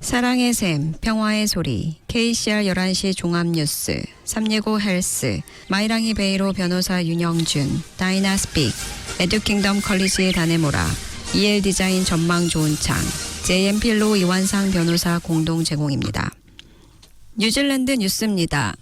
사랑의 샘, 평화의 소리, KCR 11시 종합뉴스, 365 헬스, 마이랑이 베이로 변호사 윤영준, 다이나스픽, 에듀킹덤 컬리지의 다네모라, EL 디자인 전망 좋은 창, JM필로 이완상 변호사 공동 제공입니다. 뉴질랜드 뉴스입니다.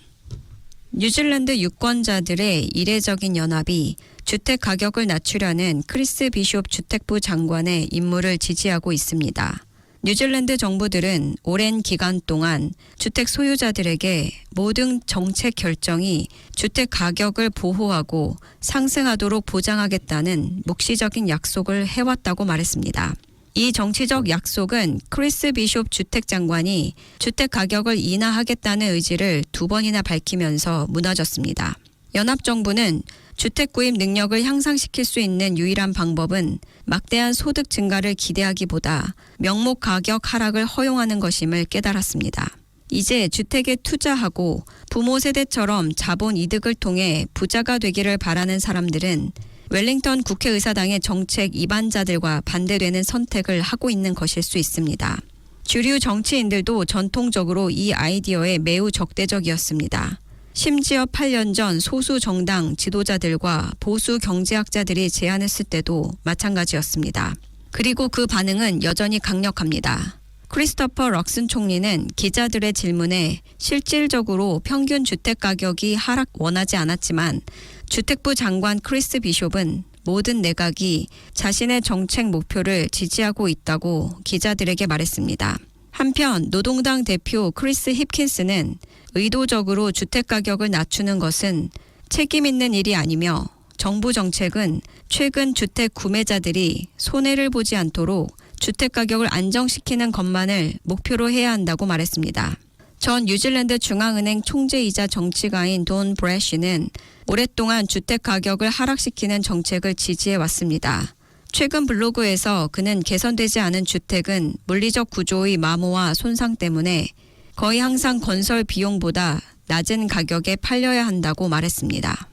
뉴질랜드 유권자들의 이례적인 연합이 주택 가격을 낮추려는 크리스 비숍 주택부 장관의 임무를 지지하고 있습니다. 뉴질랜드 정부들은 오랜 기간 동안 주택 소유자들에게 모든 정책 결정이 주택 가격을 보호하고 상승하도록 보장하겠다는 묵시적인 약속을 해왔다고 말했습니다. 이 정치적 약속은 크리스 비숍 주택 장관이 주택 가격을 인하하겠다는 의지를 2번이나 밝히면서 무너졌습니다. 연합정부는 주택 구입 능력을 향상시킬 수 있는 유일한 방법은 막대한 소득 증가를 기대하기보다 명목 가격 하락을 허용하는 것임을 깨달았습니다. 이제 주택에 투자하고 부모 세대처럼 자본 이득을 통해 부자가 되기를 바라는 사람들은 웰링턴 국회의사당의 정책 이반자들과 반대되는 선택을 하고 있는 것일 수 있습니다. 주류 정치인들도 전통적으로 이 아이디어에 매우 적대적이었습니다. 심지어 8년 전 소수 정당 지도자들과 보수 경제학자들이 제안했을 때도 마찬가지였습니다. 그리고 그 반응은 여전히 강력합니다. 크리스토퍼 럭슨 총리는 기자들의 질문에 실질적으로 평균 주택 가격이 하락 원하지 않았지만 주택부 장관 크리스 비숍은 모든 내각이 자신의 정책 목표를 지지하고 있다고 기자들에게 말했습니다. 한편 노동당 대표 크리스 힙킨스는 의도적으로 주택 가격을 낮추는 것은 책임 있는 일이 아니며 정부 정책은 최근 주택 구매자들이 손해를 보지 않도록 주택 가격을 안정시키는 것만을 목표로 해야 한다고 말했습니다. 전 뉴질랜드 중앙은행 총재이자 정치가인 돈 브래쉬는 오랫동안 주택 가격을 하락시키는 정책을 지지해 왔습니다. 최근 블로그에서 그는 개선되지 않은 주택은 물리적 구조의 마모와 손상 때문에 거의 항상 건설 비용보다 낮은 가격에 팔려야 한다고 말했습니다.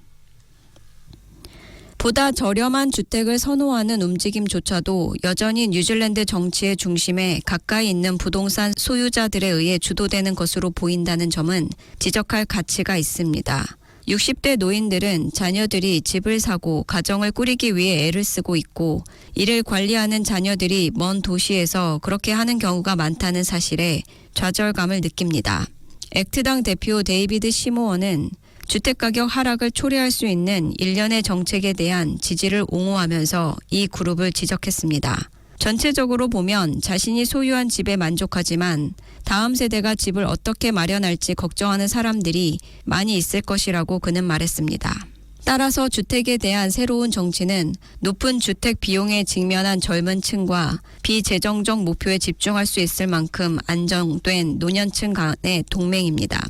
보다 저렴한 주택을 선호하는 움직임조차도 여전히 뉴질랜드 정치의 중심에 가까이 있는 부동산 소유자들에 의해 주도되는 것으로 보인다는 점은 지적할 가치가 있습니다. 60대 노인들은 자녀들이 집을 사고 가정을 꾸리기 위해 애를 쓰고 있고 이를 관리하는 자녀들이 먼 도시에서 그렇게 하는 경우가 많다는 사실에 좌절감을 느낍니다. 액트당 대표 데이비드 시모어는 주택가격 하락을 초래할 수 있는 일련의 정책에 대한 지지를 옹호하면서 이 그룹을 지적했습니다. 전체적으로 보면 자신이 소유한 집에 만족하지만 다음 세대가 집을 어떻게 마련할지 걱정하는 사람들이 많이 있을 것이라고 그는 말했습니다. 따라서 주택에 대한 새로운 정치는 높은 주택 비용에 직면한 젊은 층과 비재정적 목표에 집중할 수 있을 만큼 안정된 노년층 간의 동맹입니다.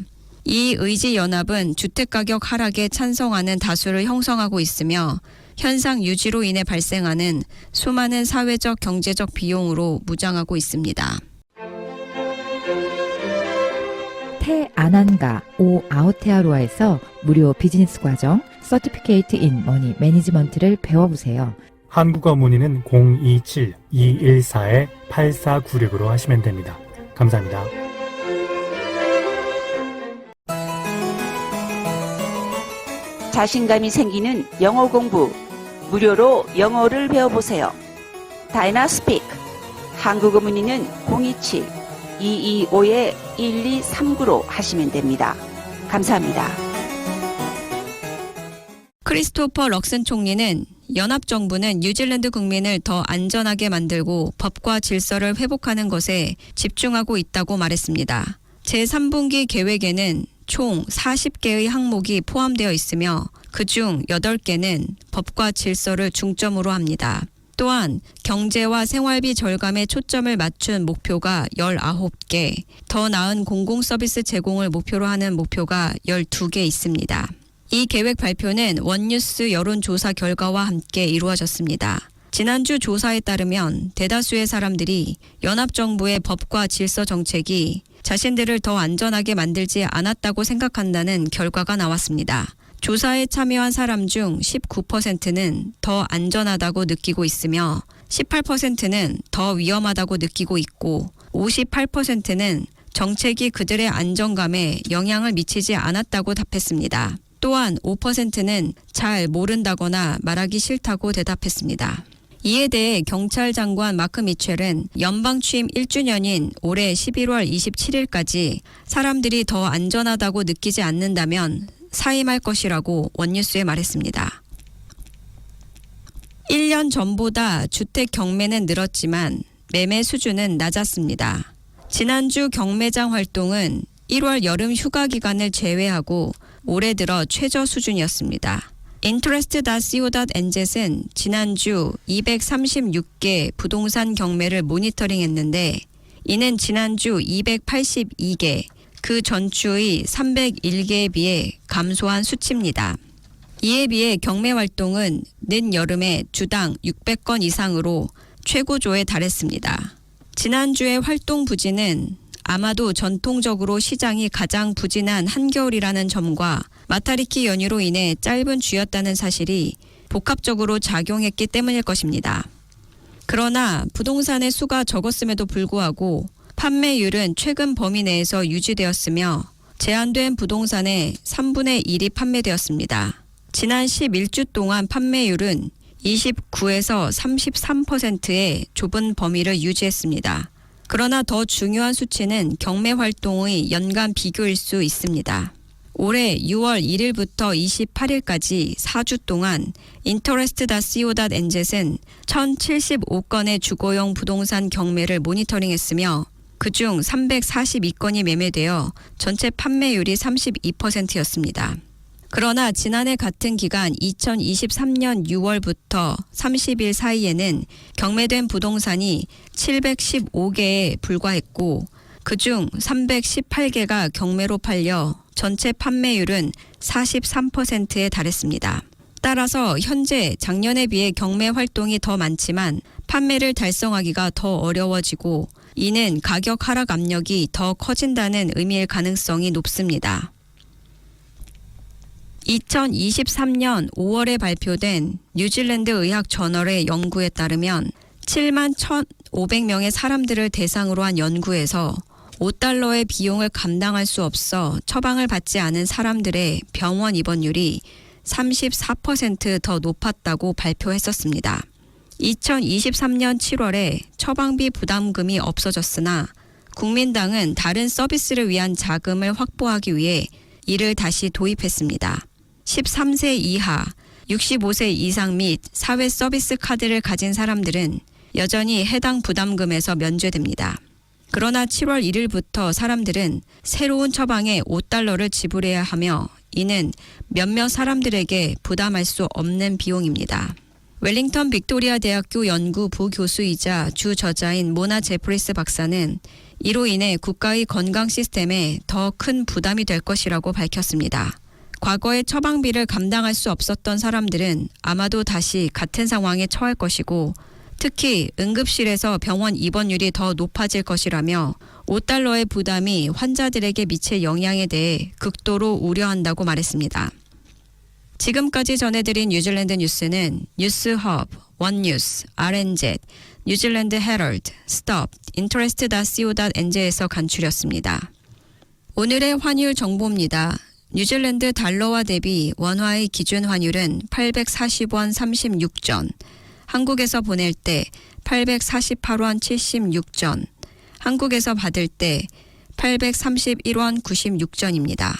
이 의지연합은 주택가격 하락에 찬성하는 다수를 형성하고 있으며 현상 유지로 인해 발생하는 수많은 사회적 경제적 비용으로 무장하고 있습니다. 태아난가 오 아오테아로아에서 무료 비즈니스 과정 서티피케이트 인 머니 매니지먼트를 배워보세요. 한국어 문의는 027-214-8496으로 하시면 됩니다. 감사합니다. 자신감이 생기는 영어 공부 무료로 영어를 배워보세요. 다이나스픽 한국어 문의는 027-225-1239로 하시면 됩니다. 감사합니다. 크리스토퍼 럭슨 총리는 연합정부는 뉴질랜드 국민을 더 안전하게 만들고 법과 질서를 회복하는 것에 집중하고 있다고 말했습니다. 제3분기 계획에는 총 40개의 항목이 포함되어 있으며 그중 8개는 법과 질서를 중점으로 합니다. 또한 경제와 생활비 절감에 초점을 맞춘 목표가 19개, 더 나은 공공서비스 제공을 목표로 하는 목표가 12개 있습니다. 이 계획 발표는 원뉴스 여론조사 결과와 함께 이루어졌습니다. 지난주 조사에 따르면 대다수의 사람들이 연합정부의 법과 질서 정책이 자신들을 더 안전하게 만들지 않았다고 생각한다는 결과가 나왔습니다. 조사에 참여한 사람 중 19%는 더 안전하다고 느끼고 있으며 18%는 더 위험하다고 느끼고 있고 58%는 정책이 그들의 안정감에 영향을 미치지 않았다고 답했습니다. 또한 5%는 잘 모른다거나 말하기 싫다고 대답했습니다. 이에 대해 경찰 장관 마크 미첼은 연방 취임 1주년인 올해 11월 27일까지 사람들이 더 안전하다고 느끼지 않는다면 사임할 것이라고 원뉴스에 말했습니다. 1년 전보다 주택 경매는 늘었지만 매매 수준은 낮았습니다. 지난주 경매장 활동은 1월 여름 휴가 기간을 제외하고 올해 들어 최저 수준이었습니다. interest.co.nz은 지난주 236개 부동산 경매를 모니터링했는데 이는 지난주 282개, 그 전주의 301개에 비해 감소한 수치입니다. 이에 비해 경매 활동은 늦여름에 주당 600건 이상으로 최고조에 달했습니다. 지난주의 활동 부진은 아마도 전통적으로 시장이 가장 부진한 한겨울이라는 점과 마타리키 연휴로 인해 짧은 주였다는 사실이 복합적으로 작용했기 때문일 것입니다. 그러나 부동산의 수가 적었음에도 불구하고 판매율은 최근 범위 내에서 유지되었으며 제한된 부동산의 3분의 1이 판매되었습니다. 지난 11주 동안 판매율은 29에서 33%의 좁은 범위를 유지했습니다. 그러나 더 중요한 수치는 경매 활동의 연간 비교일 수 있습니다. 올해 6월 1일부터 28일까지 4주 동안 interest.co.nz은 1075건의 주거용 부동산 경매를 모니터링했으며 그중 342건이 매매되어 전체 판매율이 32%였습니다. 그러나 지난해 같은 기간 2023년 6월부터 30일 사이에는 경매된 부동산이 715개에 불과했고 그중 318개가 경매로 팔려 전체 판매율은 43%에 달했습니다. 따라서 현재 작년에 비해 경매 활동이 더 많지만 판매를 달성하기가 더 어려워지고 이는 가격 하락 압력이 더 커진다는 의미일 가능성이 높습니다. 2023년 5월에 발표된 뉴질랜드 의학 저널의 연구에 따르면 7만 1,500명의 사람들을 대상으로 한 연구에서 $5의 비용을 감당할 수 없어 처방을 받지 않은 사람들의 병원 입원율이 34% 더 높았다고 발표했었습니다. 2023년 7월에 처방비 부담금이 없어졌으나 국민당은 다른 서비스를 위한 자금을 확보하기 위해 이를 다시 도입했습니다. 13세 이하, 65세 이상 및 사회 서비스 카드를 가진 사람들은 여전히 해당 부담금에서 면제됩니다. 그러나 7월 1일부터 사람들은 새로운 처방에 $5를 지불해야 하며 이는 몇몇 사람들에게 부담할 수 없는 비용입니다. 웰링턴 빅토리아 대학교 연구 부교수이자 주 저자인 모나 제프리스 박사는 이로 인해 국가의 건강 시스템에 더 큰 부담이 될 것이라고 밝혔습니다. 과거에 처방비를 감당할 수 없었던 사람들은 아마도 다시 같은 상황에 처할 것이고 특히 응급실에서 병원 입원율이 더 높아질 것이라며 $5의 부담이 환자들에게 미칠 영향에 대해 극도로 우려한다고 말했습니다. 지금까지 전해드린 뉴질랜드 뉴스는 뉴스허브, 원뉴스, RNZ, 뉴질랜드 헤럴드, 스톱, interest.co.nz에서 간추렸습니다. 오늘의 환율 정보입니다. 뉴질랜드 달러와 대비 원화의 기준 환율은 840원 36전, 한국에서 보낼 때 848원 76전, 한국에서 받을 때 831원 96전입니다.